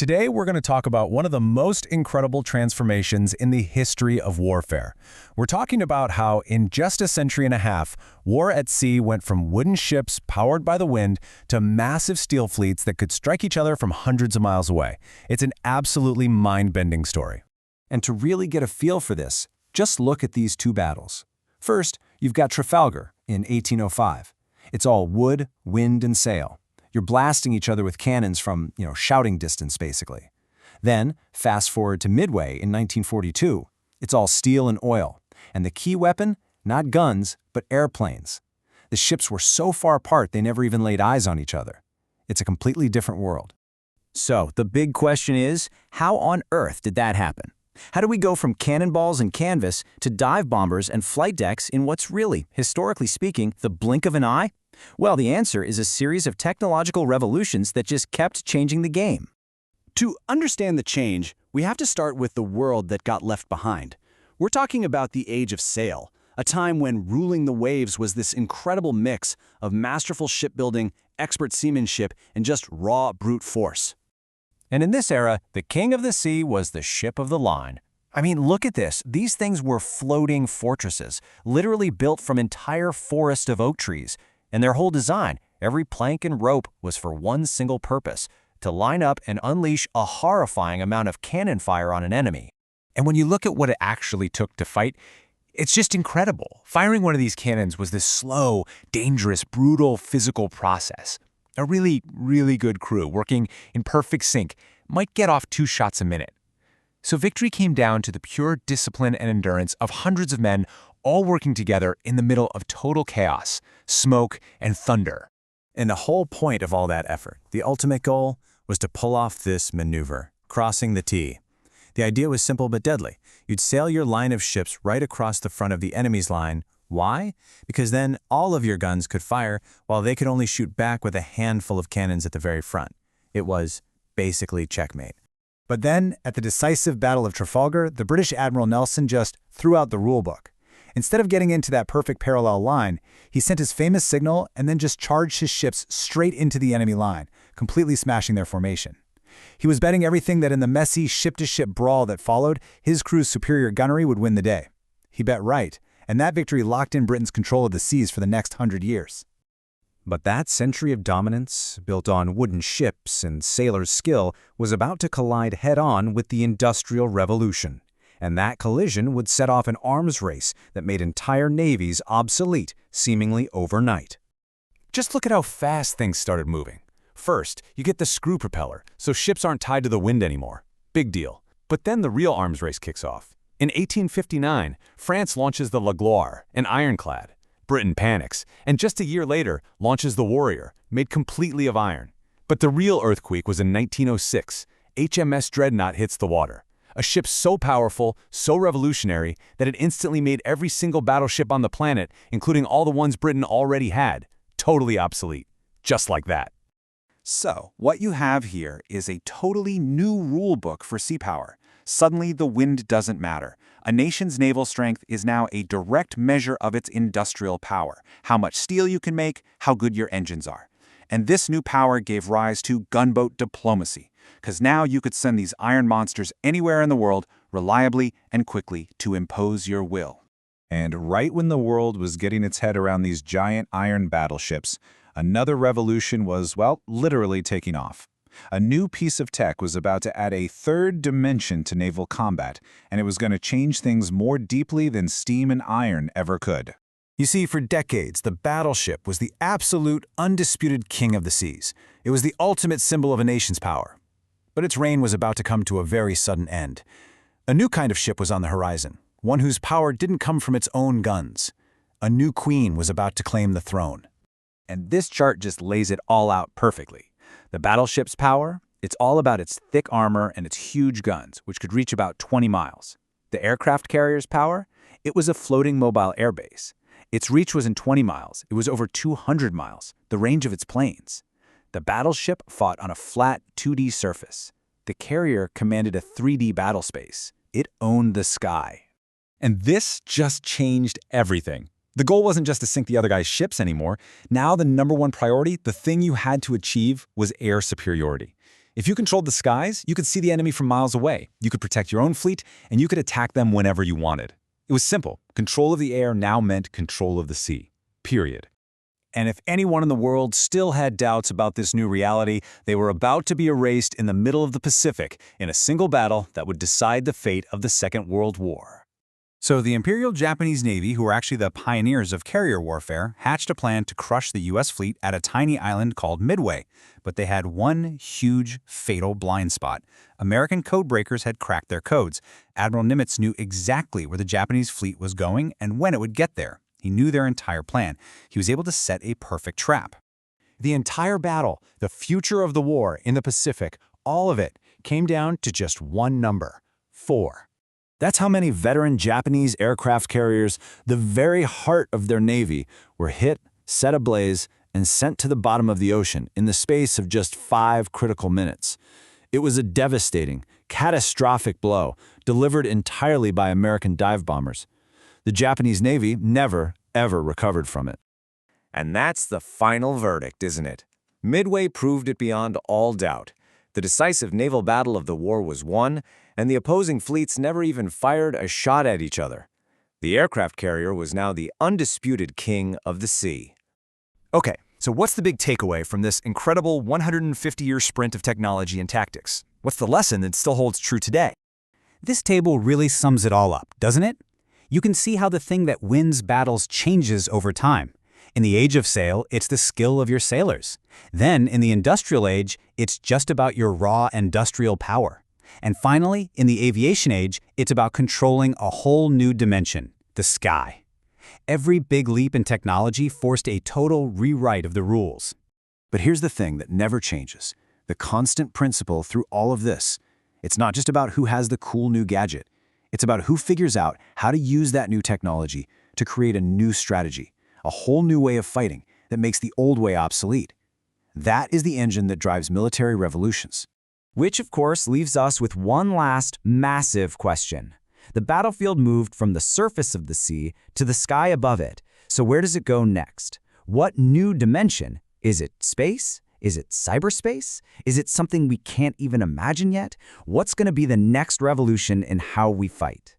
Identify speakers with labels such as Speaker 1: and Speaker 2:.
Speaker 1: Today, we're going to talk about one of the most incredible transformations in the history of warfare. We're talking about how, in just a century and a half, war at sea went from wooden ships powered by the wind to massive steel fleets that could strike each other from hundreds of miles away. It's an absolutely mind-bending story.
Speaker 2: And to really get a feel for this, just look at these two battles. First, you've got Trafalgar in 1805. It's all wood, wind, and sail. You're blasting each other with cannons from, shouting distance, basically. Then, fast forward to Midway in 1942. It's all steel and oil. And the key weapon? Not guns, but airplanes. The ships were so far apart they never even laid eyes on each other. It's a completely different world.
Speaker 3: So, the big question is, how on earth did that happen? How do we go from cannonballs and canvas to dive bombers and flight decks in what's really, historically speaking, the blink of an eye? Well, the answer is a series of technological revolutions that just kept changing the game.
Speaker 4: To understand the change, we have to start with the world that got left behind. We're talking about the age of sail, a time when ruling the waves was this incredible mix of masterful shipbuilding, expert seamanship, and just raw brute force.
Speaker 1: And in this era, the king of the sea was the ship of the line. I mean, look at this. These things were floating fortresses, literally built from entire forests of oak trees. And their whole design, every plank and rope, was for one single purpose: to line up and unleash a horrifying amount of cannon fire on an enemy. And when you look at what it actually took to fight, it's just incredible. Firing one of these cannons was this slow, dangerous, brutal physical process. A really, really good crew working in perfect sync might get off 2 shots a minute. So victory came down to the pure discipline and endurance of hundreds of men all working together in the middle of total chaos, smoke, and thunder.
Speaker 2: And the whole point of all that effort, the ultimate goal, was to pull off this maneuver, crossing the T. The idea was simple but deadly. You'd sail your line of ships right across the front of the enemy's line. Why? Because then all of your guns could fire while they could only shoot back with a handful of cannons at the very front. It was basically checkmate. But then, at the decisive Battle of Trafalgar, the British Admiral Nelson just threw out the rulebook. Instead of getting into that perfect parallel line, he sent his famous signal and then just charged his ships straight into the enemy line, completely smashing their formation. He was betting everything that in the messy ship-to-ship brawl that followed, his crew's superior gunnery would win the day. He bet right, and that victory locked in Britain's control of the seas for the next 100 years. But that century of dominance, built on wooden ships and sailors' skill, was about to collide head-on with the Industrial Revolution. And that collision would set off an arms race that made entire navies obsolete, seemingly overnight.
Speaker 1: Just look at how fast things started moving. First, you get the screw propeller, so ships aren't tied to the wind anymore. Big deal. But then the real arms race kicks off. In 1859, France launches the La Gloire, an ironclad. Britain panics, and just a year later launches the Warrior, made completely of iron. But the real earthquake was in 1906. HMS Dreadnought hits the water. A ship so powerful, so revolutionary, that it instantly made every single battleship on the planet, including all the ones Britain already had, totally obsolete. Just like that.
Speaker 5: So, what you have here is a totally new rule book for sea power. Suddenly, the wind doesn't matter. A nation's naval strength is now a direct measure of its industrial power, how much steel you can make, how good your engines are. And this new power gave rise to gunboat diplomacy, because now you could send these iron monsters anywhere in the world reliably and quickly to impose your will.
Speaker 6: And right when the world was getting its head around these giant iron battleships, another revolution was, literally taking off. A new piece of tech was about to add a third dimension to naval combat, and it was going to change things more deeply than steam and iron ever could.
Speaker 2: You see, for decades, the battleship was the absolute, undisputed king of the seas. It was the ultimate symbol of a nation's power. But its reign was about to come to a very sudden end. A new kind of ship was on the horizon, one whose power didn't come from its own guns. A new queen was about to claim the throne.
Speaker 4: And this chart just lays it all out perfectly. The battleship's power, it's all about its thick armor and its huge guns, which could reach about 20 miles. The aircraft carrier's power, it was a floating mobile airbase. Its reach wasn't 20 miles, it was over 200 miles, the range of its planes. The battleship fought on a flat 2D surface. The carrier commanded a 3D battle space. It owned the sky.
Speaker 2: And this just changed everything. The goal wasn't just to sink the other guy's ships anymore. Now the #1 priority, the thing you had to achieve, was air superiority.
Speaker 4: If you controlled the skies, you could see the enemy from miles away, you could protect your own fleet, and you could attack them whenever you wanted. It was simple. Control of the air now meant control of the sea. Period.
Speaker 2: And if anyone in the world still had doubts about this new reality, they were about to be erased in the middle of the Pacific in a single battle that would decide the fate of the Second World War. So the Imperial Japanese Navy, who were actually the pioneers of carrier warfare, hatched a plan to crush the U.S. fleet at a tiny island called Midway. But they had one huge, fatal blind spot. American code breakers had cracked their codes. Admiral Nimitz knew exactly where the Japanese fleet was going and when it would get there. He knew their entire plan. He was able to set a perfect trap. The entire battle, the future of the war in the Pacific, all of it came down to just one number: 4. That's how many veteran Japanese aircraft carriers, the very heart of their navy, were hit, set ablaze, and sent to the bottom of the ocean in the space of just 5 critical minutes. It was a devastating, catastrophic blow, delivered entirely by American dive bombers. The Japanese Navy never, ever recovered from it.
Speaker 1: And that's the final verdict, isn't it? Midway proved it beyond all doubt. The decisive naval battle of the war was won, and the opposing fleets never even fired a shot at each other. The aircraft carrier was now the undisputed king of the sea.
Speaker 3: Okay, so what's the big takeaway from this incredible 150-year sprint of technology and tactics? What's the lesson that still holds true today?
Speaker 4: This table really sums it all up, doesn't it? You can see how the thing that wins battles changes over time. In the age of sail, it's the skill of your sailors. Then, in the industrial age, it's just about your raw industrial power. And finally, in the aviation age, it's about controlling a whole new dimension, the sky. Every big leap in technology forced a total rewrite of the rules.
Speaker 2: But here's the thing that never changes: the constant principle through all of this. It's not just about who has the cool new gadget. It's about who figures out how to use that new technology to create a new strategy, a whole new way of fighting that makes the old way obsolete. That is the engine that drives military revolutions.
Speaker 3: Which, of course, leaves us with one last massive question. The battlefield moved from the surface of the sea to the sky above it. So where does it go next? What new dimension? Is it space? Is it cyberspace? Is it something we can't even imagine yet? What's going to be the next revolution in how we fight?